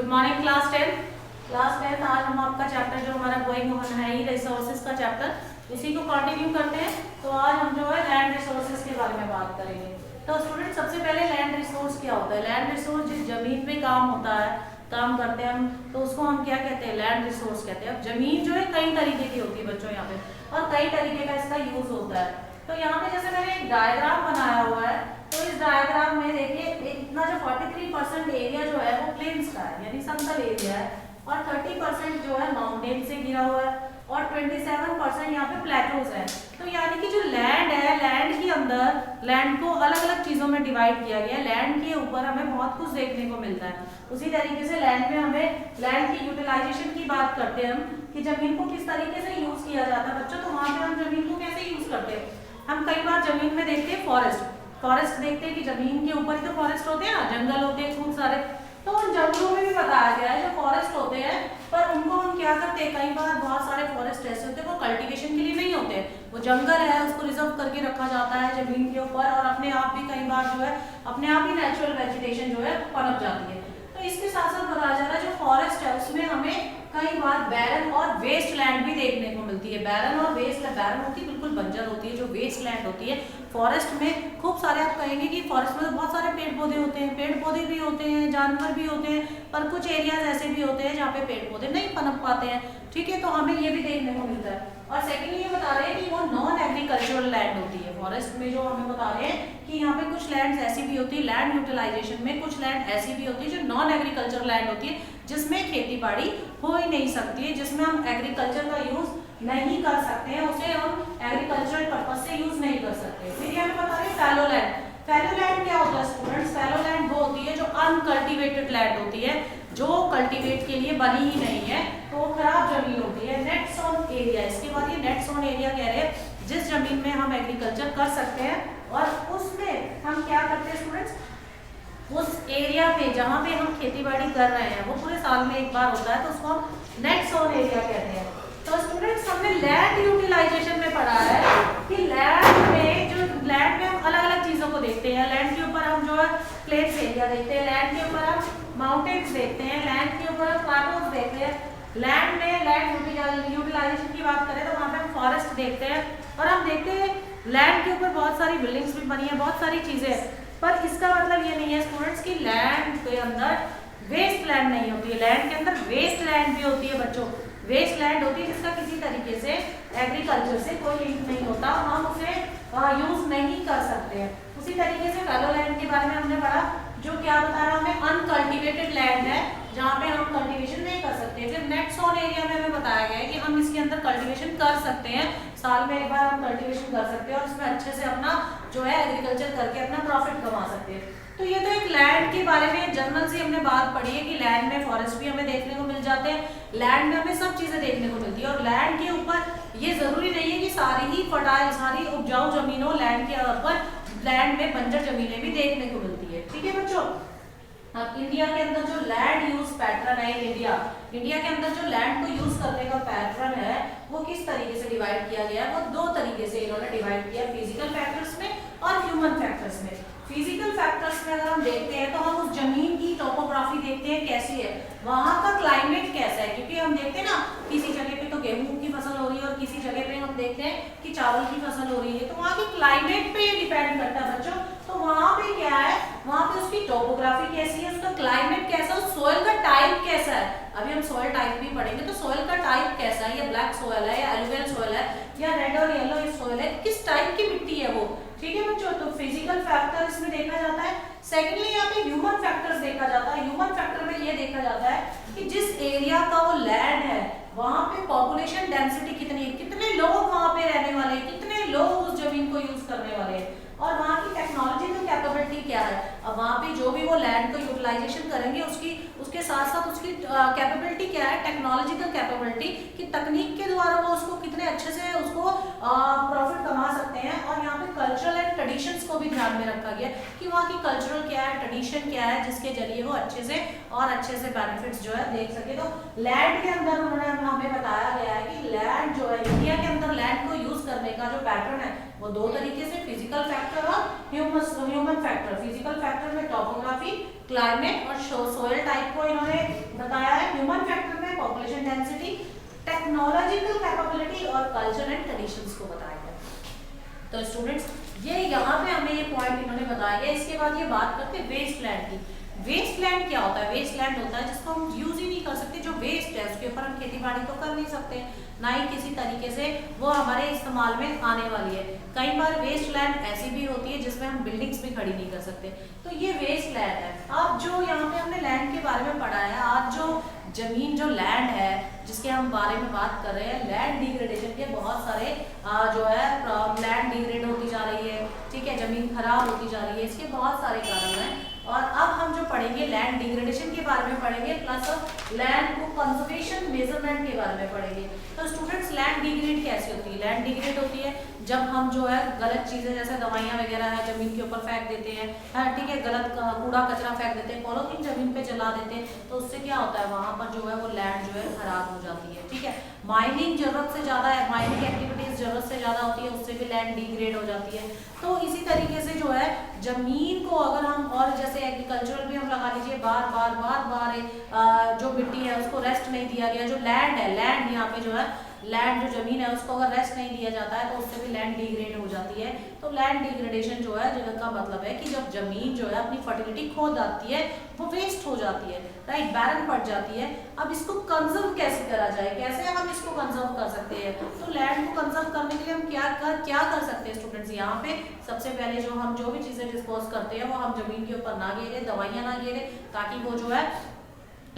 Good morning class 10। आज हम आपका चैप्टर जो हमारा गोइंग ऑन है ही रिसोर्सेज का चैप्टर, इसी को कंटिन्यू करते हैं। तो आज हम जो है लैंड रिसोर्सेज के बारे में बात करेंगे। तो स्टूडेंट, सबसे पहले लैंड रिसोर्स क्या होता है? लैंड रिसोर्स जिस जमीन पे काम होता है, काम करते हैं हम, तो उसको हम क्या कहते हैं? लैंड रिसोर्स कहते हैं। अब जमीन जो है कई तरीके की होती है बच्चों यहाँ पे, और कई तरीके का इसका यूज होता है। तो यहाँ पे जैसे मैंने एक डायग्राम बनाया हुआ है, तो इस डायग्राम में देखिए इतना जो 43% एरिया जो है वो प्लेन्स का है, यानी समतल एरिया है, और 30% जो है माउंटेन से घिरा हुआ है, और 27% यहाँ पे प्लेटोज है। तो यानी कि जो लैंड है, लैंड के अंदर लैंड को अलग अलग चीजों में डिवाइड किया गया है। लैंड के ऊपर हमें बहुत कुछ देखने को मिलता है। उसी तरीके से लैंड में हमें लैंड की यूटिलाइजेशन की बात करते हैं हम, कि जमीन को किस तरीके से यूज किया जाता है बच्चों। तो वहां पे हम जमीन को कैसे यूज करते हैं? हम कई बार जमीन में देखते हैं फॉरेस्ट देखते हैं कि जमीन के ऊपर ही तो फॉरेस्ट होते हैं ना, जंगल होते हैं खूब सारे। तो उन जंगलों में भी बताया गया है जो फॉरेस्ट होते हैं, पर उनको हम क्या करते हैं, कई बार बहुत सारे फॉरेस्ट ऐसे होते हैं वो कल्टीवेशन के लिए नहीं होते, वो जंगल है उसको रिजर्व करके रखा जाता है जमीन के ऊपर, और अपने आप भी कई बार जो है अपने आप ही नेचुरल वेजिटेशन जो है पनप जाती है। तो इसके साथ साथ बताया जा रहा है जो फॉरेस्ट है उसमें हमें कई बार बैरन और वेस्ट लैंड भी देखने को मिलती है। बैरन और वेस्ट, बैरन होती है बिल्कुल बंजर होती है, जो वेस्ट लैंड होती है फॉरेस्ट में खूब सारे, आप कहेंगे कि फॉरेस्ट में तो बहुत सारे पेड़ पौधे होते हैं, पेड़ पौधे भी होते हैं, जानवर भी होते हैं, पर कुछ एरियाज ऐसे भी होते हैं जहाँ पे पेड़ पौधे नहीं पनप पाते हैं। ठीक है, तो हमें ये भी देखने को मिलता है। और सेकेंडली ये बता रहे हैं कि वो नॉन एग्रीकल्चरल लैंड होती है। फॉरेस्ट में जो हमें बता रहे हैं कि यहाँ पे कुछ लैंड ऐसी भी होती है, लैंड यूटिलाइजेशन में कुछ लैंड ऐसी भी होती है जो नॉन एग्रीकल्चरल लैंड होती है, जिसमें खेती बाड़ी हो ही नहीं सकती है, जिसमें हम एग्रीकल्चर का यूज नहीं कर सकते हैं, उसे हम एग्रीकल्चरल पर्पज से यूज नहीं कर सकते। फिर यहाँ पे बता रहे हैं फैलो लैंड। फैलो लैंड क्या होता है स्टूडेंट्स? फैलो लैंड वो होती है जो अनकल्टिवेटेड लैंड होती है, जो कल्टीवेट के लिए बनी ही नहीं है, तो खराब जमीन होती है। नेट सोन एरिया, इसके बाद ये नेट सोन एरिया कह रहे हैं जिस जमीन में हम एग्रीकल्चर कर सकते हैं, और उसमें हम क्या करते हैं स्टूडेंट्स, उस एरिया पे जहाँ पे हम खेती बाड़ी कर रहे हैं वो पूरे साल में एक बार होता है, तो उसको हम नेट सोन एरिया कहते हैं। तो स्टूडेंट्स, हमने लैंड यूटिलाइजेशन में पढ़ा है कि लैंड में हम अलग अलग चीजों को देखते हैं। लैंड के ऊपर हम जो है प्लेन्स एरिया देखते हैं, लैंड के ऊपर हम माउंटेन्स देखते हैं, लैंड के ऊपर हम प्लेटोज देखते हैं। लैंड में लैंड यूटिलाइजेशन की बात करें तो वहाँ पे हम फॉरेस्ट देखते हैं, और हम देखते हैं लैंड के ऊपर बहुत सारी बिल्डिंग्स भी बनी है, बहुत सारी चीजें हैं। पर इसका मतलब ये नहीं है स्टूडेंट्स कि लैंड के अंदर वेस्ट लैंड नहीं होती है। लैंड के अंदर वेस्ट लैंड भी होती है बच्चों। वेस्ट लैंड होती है जिसका किसी तरीके से एग्रीकल्चर से कोई लिंक नहीं होता, हम उसे यूज नहीं कर सकते हैं। उसी तरीके से फैलो लैंड के बारे में हमने पढ़ा, जो क्या बता रहा हमें अनकल्टिवेटेड लैंड है जहाँ पे हम कल्टीवेशन नहीं कर सकते। फिर नेट सोन एरिया में हमें बताया गया है कि हम इसके अंदर कल्टीवेशन कर सकते हैं, साल में एक बार हम कल्टीवेशन कर सकते हैं, और उसमें अच्छे से अपना जो है एग्रीकल्चर करके अपना प्रॉफिट कमा सकते हैं। तो ये तो एक लैंड के बारे में जनरल से हमने बात पढ़ी है कि लैंड में फॉरेस्ट भी हमें देखने को मिल जाते हैं, लैंड में हमें सब चीजें देखने को मिलती है। और लैंड के ऊपर ये जरूरी नहीं है कि सारी ही फर्टाइल, सारी उपजाऊ जमीनों लैंड के ऊपर, लैंड में बंजर जमीनें भी देखने को मिलती है। ठीक है बच्चों, अब इंडिया के अंदर जो लैंड यूज पैटर्न है, इंडिया के अंदर जो लैंड को यूज करने का पैटर्न है वो किस तरीके से डिवाइड किया गया है? वो दो तरीके से इन्होंने डिवाइड किया, फिजिकल फैक्टर्स में और ह्यूमन फैक्टर्स में। फिजिकल फैक्टर्स में अगर हम देखते हैं तो हम उस जमीन की टोपोग्राफी देखते हैं कैसी है, वहां का क्लाइमेट कैसा है, क्योंकि हम देखते हैं ना किसी जगह पे तो गेहूं की फसल हो रही है और किसी जगह पे हम देखते हैं कि चावल की फसल हो रही है, तो वहाँ की क्लाइमेट पे डिपेंड करता है बच्चों। तो वहाँ पे क्या है, वहाँ पे उसकी टोपोग्राफी कैसी है, उसका क्लाइमेट कैसा है, सॉइल का टाइप कैसा है। अभी हम सॉइल टाइप भी पढ़ेंगे, तो सॉइल का टाइप कैसा है, या ब्लैक सॉइल है या एलुवियल सॉइल है या रेड और येलो सॉइल है, किस टाइप की मिट्टी है वो। ठीक है बच्चों, तो फिजिकल फैक्टर इसमें देखा जाता है। सेकेंडली यहाँ पे ह्यूमन फैक्टर्स देखा जाता है। ह्यूमन फैक्टर में ये देखा जाता है कि जिस एरिया का वो लैंड है वहाँ पे पॉपुलेशन डेंसिटी कितनी है, कितने लोग वहाँ पे रहने वाले हैं, कितने लोग उस जमीन को यूज करने वाले हैं, और वहाँ की टेक्नोलॉजिकल कैपेबिलिटी क्या है। अब वहाँ पे जो भी वो लैंड को यूटिलाइजेशन करेंगे उसके साथ साथ उसकी कैपेबिलिटी क्या है, टेक्नोलॉजिकल कैपेबिलिटी, कि तकनीक के द्वारा वो उसको कितने अच्छे से उसको प्रॉफिट कमा सकते हैं। और यहाँ पे कल्चरल एंड ट्रेडिशंस को भी ध्यान में रखा गया कि वहाँ की कल्चरल क्या है, ट्रेडिशन क्या है, जिसके जरिए वो अच्छे से बेनिफिट्स जो है देख सके। तो लैंड के अंदर उन्होंने हमें बताया गया है कि लैंड जो है इंडिया के अंदर लैंड को यूज करने का जो पैटर्न है वो दो तरीके से, फिजिकल फैक्टर और ह्यूमन फैक्टर। फिजिकल फैक्टर में टोपोग्राफी, क्लाइमेट और सोयल टाइप को इन्होंने बताया है। ह्यूमन फैक्टर में पॉपुलेशन डेंसिटी, टेक्नोलॉजिकल कैपेबिलिटी और कल्चर एंड ट्रेडिशंस को बताया गया। तो स्टूडेंट्स ये यहाँ पे हमें ये पॉइंट इन्होंने बताया गया। इसके बाद ये बात करते हैं वेस्टलैंड की। वेस्टलैंड क्या होता है? वेस्टलैंड होता है जिसको हम यूज ही नहीं कर सकते, जो वेस्ट है उसके ऊपर हम खेती बाड़ी तो कर नहीं सकते, ना ही किसी तरीके से वो हमारे इस्तेमाल में आने वाली है। कई बार वेस्टलैंड ऐसी भी होती है जिसमें हम बिल्डिंग्स भी खड़ी नहीं कर सकते, तो ये वेस्टलैंड है। अब जो यहाँ पे हमने लैंड के बारे में पढ़ा है, आज जो जमीन जो लैंड है जिसके हम बारे में बात कर रहे हैं, लैंड डिग्रेडेशन के बहुत सारे जो है लैंड डिग्रेड होती जा रही है, ठीक है, जमीन खराब होती जा रही है, इसके बहुत सारे कारण हैं। और अब हम जो पढ़ेंगे लैंड डिग्रेडेशन के बारे में पढ़ेंगे, प्लस लैंड को कंजर्वेशन मेजरमेंट के बारे में पढ़ेंगे। तो स्टूडेंट्स लैंड डिग्रेड कैसे होती है? लैंड डिग्रेड होती है जब हम जो है गलत चीजें जैसे दवाइयाँ वगैरह है जमीन के ऊपर फेंक देते हैं, हाँ ठीक है, गलत कूड़ा कचरा फेंक देते हैं, पॉलीथीन जमीन पे जला देते हैं, तो उससे क्या होता है वहाँ पर जो है वो लैंड जो है खराब हो जाती है, ठीक है। माइनिंग जरूरत से ज्यादा है, माइनिंग एक्टिविटीज जरूरत से ज्यादा होती है, उससे भी लैंड डिग्रेड हो जाती है। तो इसी तरीके से जो है जमीन को अगर हम, और जैसे एग्रीकल्चरल भी हम लगा लीजिए, बार बार जो मिट्टी है उसको रेस्ट नहीं दिया गया, जो लैंड है, लैंड यहाँ पे जो है लैंड जो जमीन है उसको अगर रेस्ट नहीं दिया जाता है तो उससे भी लैंड डिग्रेड हो जाती है। तो लैंड डिग्रेडेशन जो है जिसका मतलब है कि जब जमीन जो है अपनी फर्टिलिटी खो जाती है, वो वेस्ट हो जाती है, राइट, बैरन पड़ जाती है। अब इसको कंजर्व कैसे करा जाए, कैसे हम इसको कंजर्व कर सकते हैं? तो लैंड को कंजर्व करने के लिए हम क्या कर सकते हैं स्टूडेंट्स? यहाँ पे सबसे पहले जो हम जो भी चीजें डिस्पोज करते हैं वो हम जमीन के ऊपर ना गिरे, दवाइयाँ ना गिरे, ताकि वो जो है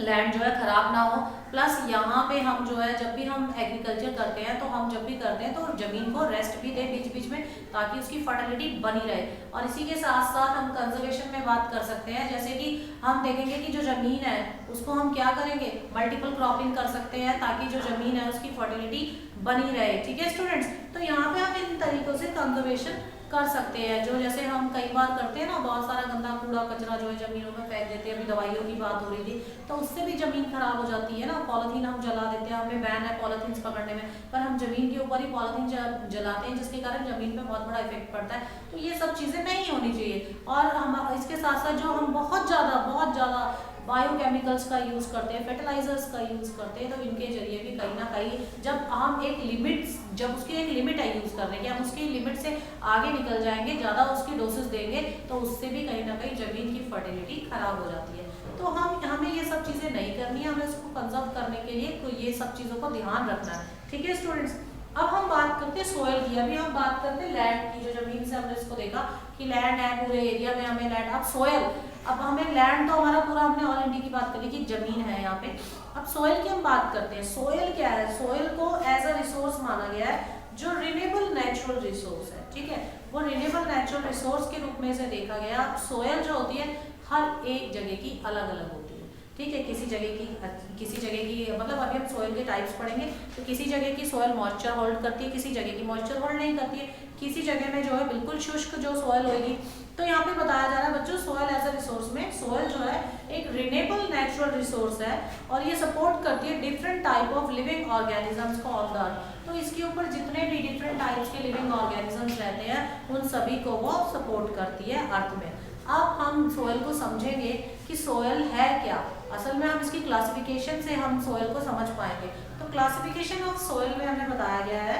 लैंड जो है खराब ना हो। प्लस यहाँ पे हम जो है जब भी हम एग्रीकल्चर करते हैं तो हम जब भी करते हैं तो जमीन को रेस्ट भी दे बीच बीच में, ताकि उसकी फर्टिलिटी बनी रहे। और इसी के साथ साथ हम कंजर्वेशन में बात कर सकते हैं, जैसे कि हम देखेंगे कि जो जमीन है उसको हम क्या करेंगे, मल्टीपल क्रॉपिंग कर सकते हैं, ताकि जो जमीन है उसकी फर्टिलिटी बनी रहे, ठीक है स्टूडेंट्स। तो यहाँ पे हम इन तरीकों से कंजर्वेशन कर सकते हैं, जो जैसे हम कई बार करते हैं ना, बहुत सारा गंदा कूड़ा कचरा जो है जमीनों में फेंक देते हैं। अभी दवाइयों की बात हो रही थी, तो उससे भी जमीन खराब हो जाती है ना। पॉलीथीन हम जला देते हैं, हमें बैन है पॉलीथीन पकड़ने में, पर हम जमीन के ऊपर ही पॉलीथीन जलाते हैं, जिसके कारण जमीन पे बहुत बड़ा इफेक्ट पड़ता है। तो ये सब चीजें नहीं होनी चाहिए। और हम इसके साथ साथ जो हम बहुत ज्यादा बायोकेमिकल्स का यूज करते हैं, फर्टिलाइजर्स का यूज करते हैं, तो इनके जरिए भी कहीं ना कहीं जब हम एक लिमिट, जब उसकी एक लिमिट है यूज करने की, हम उसकी लिमिट से आगे निकल जाएंगे, ज्यादा उसकी डोसेस देंगे, तो उससे भी कहीं ना कहीं जमीन की फर्टिलिटी खराब हो जाती है। तो हमें ये सब चीजें नहीं करनी है, हमें उसको कंजर्व करने के लिए तो ये सब चीजों को ध्यान रखना है, ठीक है स्टूडेंट्स। अब हम बात करते हैं सोयल की, अभी हम बात करते हैं लैंड की। जो जमीन से हमने इसको देखा कि लैंड है, पूरे एरिया में हमें लैंड, अब सोयल, अब हमें लैंड तो हमारा पूरा, हमने ऑल इंडिया की बात करी कि जमीन है यहाँ पे। अब सोयल की हम बात करते हैं। सोयल क्या है? सोयल को एज अ रिसोर्स माना गया है, जो रिन्यूएबल नेचुरल रिसोर्स है, ठीक है, वो रिन्यूएबल नेचुरल रिसोर्स के रूप में इसे देखा गया। सोयल जो होती है हर एक जगह की अलग अलग होती है, ठीक है, किसी जगह की मतलब अभी हम सोयल के टाइप्स पढ़ेंगे, तो किसी जगह की सोयल मॉइस्चर होल्ड करती है, किसी जगह की मॉइस्चर होल्ड नहीं करती है, किसी जगह में जो है बिल्कुल शुष्क जो सोयल होगी। तो यहाँ पे बताया जा रहा है बच्चों, सोयल एज अ रिसोर्स में सोयल जो है एक रिन्यूएबल नेचुरल रिसोर्स है, और ये सपोर्ट करती है different type of living organisms को ऑन द अर्थ। तो इसके ऊपर जितने भी डिफरेंट टाइप्स के लिविंग ऑर्गेनिजम्स रहते हैं, उन सभी को वो सपोर्ट करती है अर्थ में। अब हम सोयल को समझेंगे कि सोयल है क्या। असल में हम इसकी क्लासिफिकेशन से हम सोयल को समझ पाएंगे। तो क्लासिफिकेशन ऑफ सोयल में हमें बताया गया है,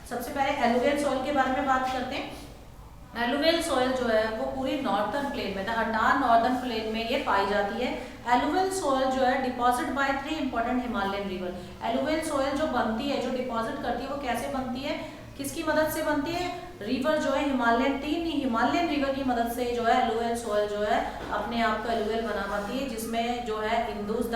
सबसे पहले एलुवियल सोयल के बारे में बात करते हैं। एलुवियल सोयल जो है वो पूरी नॉर्थर्न प्लेन में, अंटार नॉर्दर्न प्लेन में ये पाई जाती है। एलुवियल सोयल जो है deposit by 3 important Himalayan river. Alluvial soil जो बनती है, जो डिपॉजिट करती है, वो कैसे बनती है, किसकी मदद से बनती है? रिवर जो है हिमालयन, 3 हिमालयन रिवर की मदद से जो है एलुवियल सोयल जो है अपने आप को एलुवियल बना पाती है, जिसमें जो है Indus, the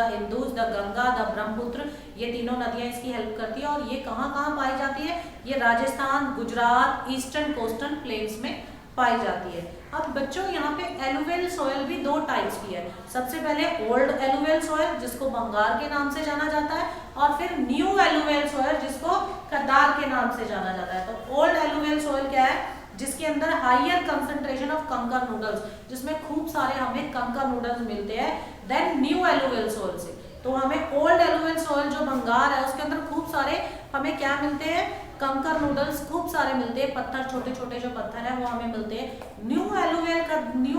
Ganga, the Brahmaputra, ये तीनों नदियां इसकी हेल्प करती है। और ये कहाँ पाई जाती है? ये Rajasthan, Gujarat, eastern coastal planes में पाई जाती है। अब बच्चों यहाँ पे एलुवियल सोयल भी 2 टाइप्स की है। सबसे पहले ओल्ड एलुवियल सोयल, जिसको बंगाल के नाम से जाना जाता है, और फिर न्यू एलुवियल सोयल, जिसको कद्दार के नाम से जाना जाता है। तो ओल्ड एलुवियल सोयल क्या है? जिसके अंदर हायर कंसंट्रेशन ऑफ कंकर नूडल्स, जिसमें खूब सारे हमें कंकर नूडल्स मिलते हैं, देन न्यू एलुवियल सोयल से। तो हमें ओल्ड एलुवियल सोयल जो बंगाल है उसके अंदर खूब सारे हमें क्या मिलते हैं? कंकर नूडल्स खूब सारे मिलते हैं, पत्थर छोटे छोटे जो पत्थर है वो हमें मिलते हैं। न्यू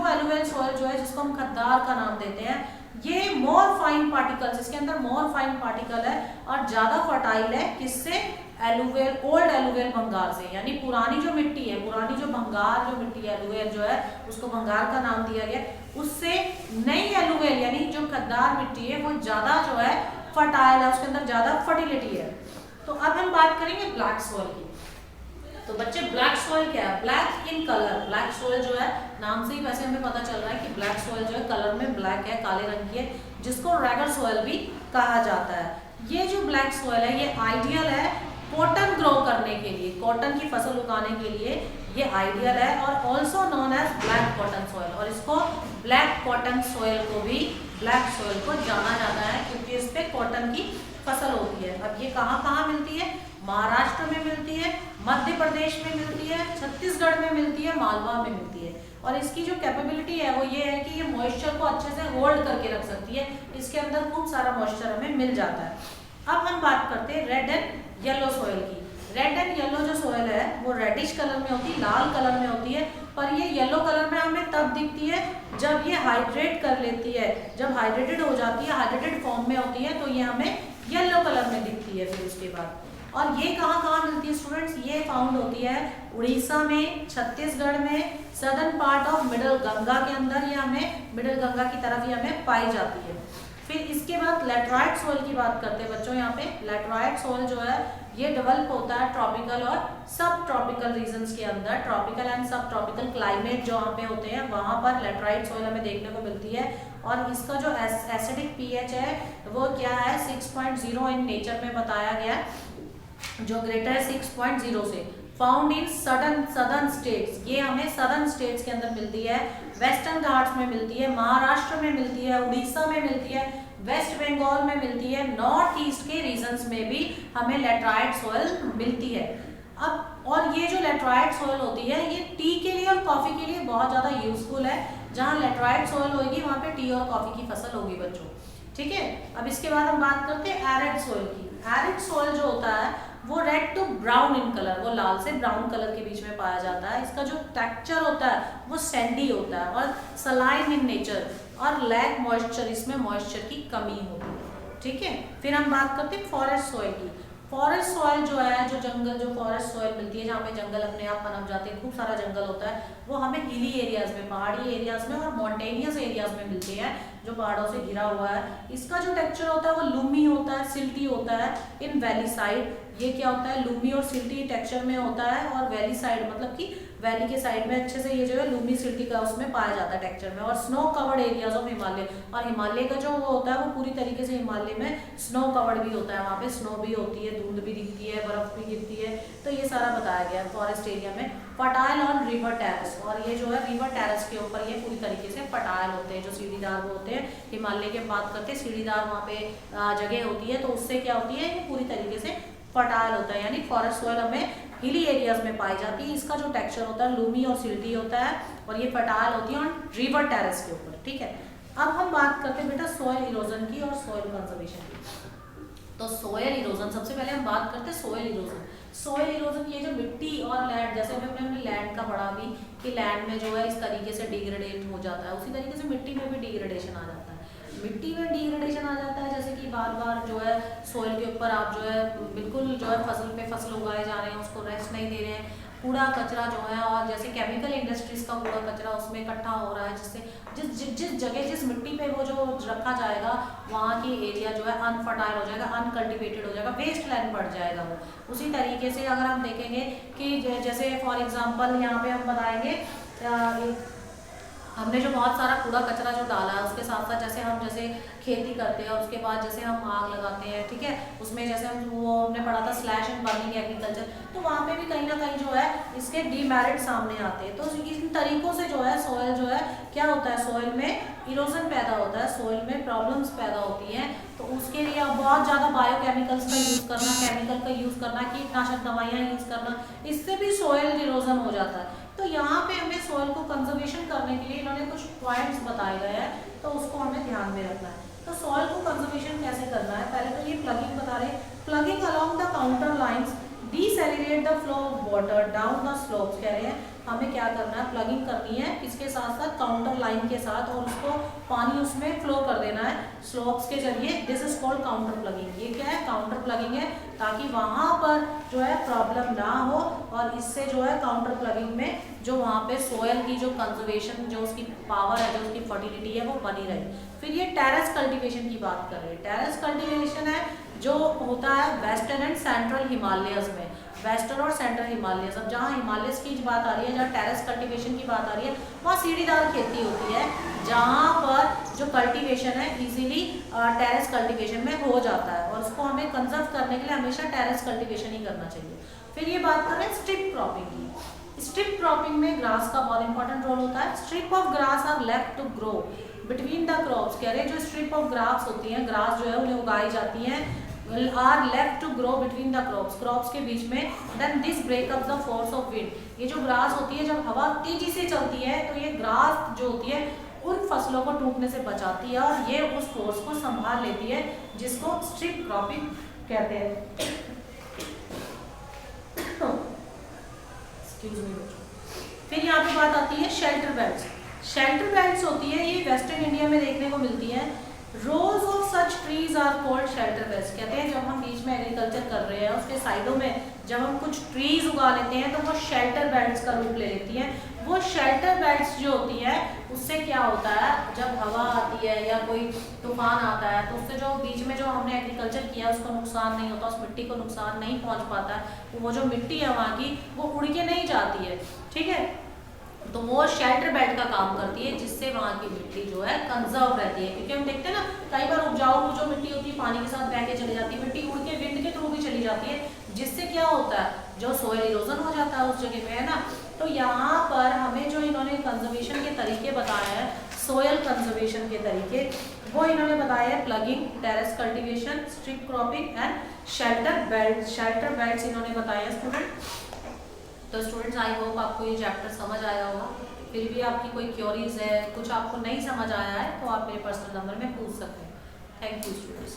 एलुवियल सॉइल जो है जिसको हम खद्दार का नाम देते हैं, ये मोर फाइन पार्टिकल्स, इसके अंदर मोर फाइन पार्टिकल है और ज्यादा फर्टाइल है। किससे? एलुवियल, ओल्ड एलुवियल भंगार से, यानी पुरानी जो मिट्टी है, पुरानी जो भंगार जो मिट्टी है, एलुवियल जो है उसको भंगार का नाम दिया गया, उससे नई एलुवियल यानी जो खद्दार मिट्टी है वो ज्यादा जो है फर्टाइल है, उसके अंदर ज्यादा फर्टिलिटी है। तो अब हम बात करेंगे ब्लैक सॉइल की। तो बच्चे ब्लैक सॉइल क्या है? Black in colour. Black soil जो है नाम से ही वैसे हमें पता चल रहा है कि ब्लैक सॉइल जो है कलर में ब्लैक है, काले रंग की है, जिसको रेगर सॉइल भी कहा जाता है। ये जो ब्लैक सॉइल है ये आइडियल है कॉटन ग्रो करने के लिए, कॉटन की फसल उगाने के लिए ये आइडियल है, और also known as black cotton soil, और इसको ब्लैक कॉटन सॉइल को भी ब्लैक सॉइल को जाना जाता है क्योंकि इस पे कॉटन की फसल होती है। अब ये कहाँ कहाँ मिलती है? महाराष्ट्र में मिलती है, मध्य प्रदेश में मिलती है, छत्तीसगढ़ में मिलती है, मालवा में मिलती है। और इसकी जो कैपेबिलिटी है वो ये है कि ये मॉइस्चर को अच्छे से होल्ड करके रख सकती है, इसके अंदर खूब सारा मॉइस्चर हमें मिल जाता है। अब हम बात करते हैं रेड एंड येलो सॉइल की। रेड एंड येलो जो सॉइल है वो रेडिश कलर में होती है, लाल कलर में होती है, पर ये येलो कलर में हमें तब दिखती है जब ये हाइड्रेट कर लेती है, जब हाइड्रेटेड हो जाती है, हाइड्रेटेड फॉर्म में होती है तो ये हमें येलो कलर में दिखती है। फिर उसके बाद और ये कहाँ कहाँ मिलती है स्टूडेंट्स? ये फाउंड होती है उड़ीसा में, छत्तीसगढ़ में, southern part of middle Ganga के अंदर, ये हमें मिडल गंगा की तरफ ये हमें पाई जाती है। फिर इसके बाद लैटराइट सॉइल की बात करते हैं बच्चों। यहाँ पे लैटराइट सॉइल जो है ये डेवलप होता है ट्रॉपिकल और सब ट्रॉपिकल रीजन्स के अंदर। ट्रॉपिकल एंड सब ट्रॉपिकल क्लाइमेट जो वहाँ पे होते हैं वहाँ पर लैटराइट सॉइल हमें देखने को मिलती है। और इसका जो एसिडिक पीएच है वो क्या है? 6.0 इन नेचर में बताया गया, जो ग्रेटर है 6.0 से। फाउंड इन सदर्न स्टेट्स, ये हमें सदर्न स्टेट्स के अंदर मिलती है, वेस्टर्न घाट्स में मिलती है, महाराष्ट्र में मिलती है, उड़ीसा में मिलती है, वेस्ट बंगाल में मिलती है, नॉर्थ ईस्ट के रीजन्स में भी हमें लैटराइट सॉइल मिलती है। अब और ये जो लैटराइट सॉइल होती है ये टी के लिए और कॉफी के लिए बहुत ज़्यादा यूजफुल है। जहाँ लैटराइट सॉइल होगी वहाँ पे टी और कॉफी की फसल होगी बच्चों, ठीक है। अब इसके बाद हम बात करते हैं एरिड सॉइल की। एरिड सॉइल जो होता है वो red to brown in colour, वो लाल से ब्राउन कलर के बीच में पाया जाता है। इसका जो टेक्सचर होता है वो सैंडी होता है और सलाइन इन नेचर, और लैक मॉइस्चर, इसमें मॉइस्चर की कमी होती है, ठीक है। फिर हम बात करते हैं फॉरेस्ट सॉइल की। फॉरेस्ट सॉइल जो है, जो जंगल, जो फॉरेस्ट सॉइल मिलती है जहाँ पे जंगल अपने आप पनप जाते हैं, खूब सारा जंगल होता है, वो हमें हिली एरियाज में, पहाड़ी एरियाज में और मॉन्टेनियस एरियाज में मिलते हैं जो पहाड़ों से घिरा हुआ है। इसका जो टेक्सचर होता है वो लूमी होता है, सिल्टी होता है। इन वैली साइड ये क्या होता है? लूमी और सिल्टी टेक्सचर में होता है, और वैली साइड मतलब कि वैली के साइड में अच्छे से ये जो है लूमी सिल्टी का उसमें पाया जाता है टेक्सचर में। और snow covered areas of Himalaya, और हिमालय का जो वो होता है वो पूरी तरीके से हिमालय में स्नो कवर्ड भी होता है, वहाँ पे स्नो भी होती है, धुंध भी दिखती है, बर्फ भी गिरती है, तो ये सारा बताया गया है फॉरेस्ट एरिया में। फर्टाइल ऑन रिवर टेरेस, और ये जो है रिवर टेरेस के ऊपर ये पूरी तरीके से फर्टाइल होते हैं, जो सीढ़ीदार वो होते हैं। हिमालय की बात करते हैं, सीढ़ीदार वहाँ पे जगह होती है, तो उससे क्या होती है, ये पूरी तरीके से फर्टाइल होता है, यानी फॉरेस्ट सॉइल हमें हिली एरियाज में पाई जाती है। इसका जो टेक्सचर होता है लूमी और सिल्टी होता है, और ये फर्टाइल होती है ऑन रिवर टेरेस के ऊपर, ठीक है। अब हम बात करते हैं बेटा सॉइल इरोजन की और सॉइल कंजर्वेशन की। तो सॉइल इरोजन, सबसे पहले हम बात करते हैं सॉइल इरोजन। सॉइल इरोजन ये जो मिट्टी और लैंड, जैसे हमने लैंड का पढ़ा भी कि लैंड में जो है इस तरीके से डिग्रेडेट हो जाता है, उसी तरीके से मिट्टी में भी डिग्रेडेशन आ जाता है। मिट्टी में डिग्रेडेशन आ जाता है जैसे कि बार बार जो है सॉइल के ऊपर आप जो है बिल्कुल जो है फसल उगाए जा रहे हैं, उसको रेस्ट नहीं दे रहे हैं, कूड़ा कचरा जो है, और जैसे केमिकल इंडस्ट्रीज का कूड़ा कचरा उसमें इकट्ठा हो रहा है, जिससे जिस जगह जिस मिट्टी पे वो जो रखा जाएगा वहाँ की एरिया जो है अनफर्टाइल हो जाएगा, अनकल्टिवेटेड हो जाएगा, वेस्ट लैंड बढ़ जाएगा वो। उसी तरीके से अगर हम देखेंगे कि जैसे फॉर एग्जाम्पल यहाँ पे हम बताएंगे हमने जो बहुत सारा कूड़ा कचरा जो डाला है उसके साथ साथ जैसे खेती करते हैं, उसके बाद जैसे हम आग लगाते हैं, ठीक है, उसमें जैसे हम वो हमने पढ़ा था स्लैश एंड बर्निंग एग्रीकल्चर, तो वहाँ पे भी कहीं ना कहीं जो है इसके डीमेरिट सामने आते हैं। तो इन तरीकों से जो है सॉइल जो है क्या होता है, सॉइल में इरोजन पैदा होता है, सॉइल में प्रॉब्लम्स पैदा होती हैं। तो उसके लिए अब बहुत ज़्यादा बायोकेमिकल्स का यूज़ करना, केमिकल का यूज़ करना, कीटनाशक दवाइयाँ यूज़ करना, इससे भी सॉइल इरोजन हो जाता है। तो यहाँ पे हमें सॉइल को कंजर्वेशन करने के लिए इन्होंने कुछ पॉइंट्स बताए गए हैं, तो उसको हमें ध्यान में रखना है। तो सॉइल को कंजर्वेशन कैसे करना है, पहले तो ये प्लगिंग बता रहे हैं। Plugging along the contour lines decelerate the flow of water down the slopes, कह रहे हैं हमें क्या करना है, प्लगिंग करनी है किसके साथ साथ, काउंटर लाइन के साथ, और उसको पानी उसमें फ्लो कर देना है स्लोप्स के जरिए। This is called counter plugging. ये क्या है, काउंटर प्लगिंग है, ताकि वहां पर जो है प्रॉब्लम ना हो, और इससे जो है काउंटर प्लगिंग में जो वहाँ पे सोयल की जो कंजर्वेशन, जो उसकी पावर है, जो उसकी फर्टिलिटी है, वो बनी रहे। फिर ये टेरेस कल्टीवेशन की बात कर रहे हैं। टेरेस कल्टीवेशन है जो होता है वेस्टर्न एंड सेंट्रल हिमालयस में, वेस्टर्न और सेंट्रल हिमालयस। अब जहाँ हिमालयस की बात आ रही है, जहाँ टेरेस कल्टीवेशन की बात आ रही है, वहाँ सीढ़ीदार खेती होती है, जहाँ पर जो कल्टीवेशन है इजीली टेरेस कल्टीवेशन में हो जाता है, और उसको हमें कंजर्व करने के लिए हमेशा टेरेस कल्टीवेशन ही करना चाहिए। फिर ये बात कर रहे हैं स्ट्रिप क्रॉपिंग की। स्ट्रिप क्रॉपिंग में ग्रास का बहुत इंपॉर्टेंट रोल होता है। Strip of grass are left to grow between the crops, कह रहे हैं जो स्ट्रिप ऑफ ग्रास होती हैं, ग्रास जो है उन्हें उगाई जाती हैं, are left to grow between the crops, crops के बीच में। Then this break up the force of wind. ये जो ग्रास होती है, जब हवा तेजी से चलती है तो ये ग्रास जो होती है उन फसलों को टूटने से बचाती है, और ये उस फोर्स को संभाल लेती है, जिसको स्ट्रिप क्रॉपिंग कहते हैं। फिर यहाँ पे बात आती है शेल्टर बेल्ट्स। शेल्टर बेल्ट्स होती है, ये वेस्टर्न इंडिया में देखने को मिलती है। Rows of such trees are called shelter belts. कहते हैं जब हम बीच में एग्रीकल्चर कर रहे हैं, उसके साइडों में जब हम कुछ ट्रीज उगा लेते हैं तो वो शेल्टर बेल्ट्स का रूप ले लेती हैं। वो शेल्टर बेल्ट्स जो होती है, उससे क्या होता है, जब हवा आती है या कोई तूफान आता है तो उससे जो बीच में जो हमने एग्रीकल्चर किया उसको नुकसान नहीं होता, उस मिट्टी को नुकसान नहीं पहुंच पाता है। तो वो जो मिट्टी है वहाँ की, वो उड़ के नहीं जाती है, ठीक है। तो वो शेल्टर बेल्ट का काम करती है, जिससे वहाँ की मिट्टी जो है कंजर्व रहती है। क्योंकि हम देखते हैं ना, कई बार उपजाऊ जो मिट्टी होती है पानी के साथ बह के चली जाती है, मिट्टी उड़ के विंड के थ्रू भी चली जाती है, जिससे क्या होता है, जो सोयल इरोजन हो जाता है उस जगह पे, है ना। तो यहाँ पर हमें जो इन्होंने कंजर्वेशन के तरीके बताए हैं, सोयल कंजर्वेशन के तरीके, वो इन्होंने बताया है plugging, terrace cultivation, strip cropping and shelter belt. Shelter belt इन्होंने बताया स्टूडेंट। तो स्टूडेंट्स आई होप आपको ये चैप्टर समझ आया होगा। फिर भी आपकी कोई क्वेरीज है, कुछ आपको नहीं समझ आया है, तो आप मेरे पर्सनल नंबर में पूछ सकते हैं। Thank you students.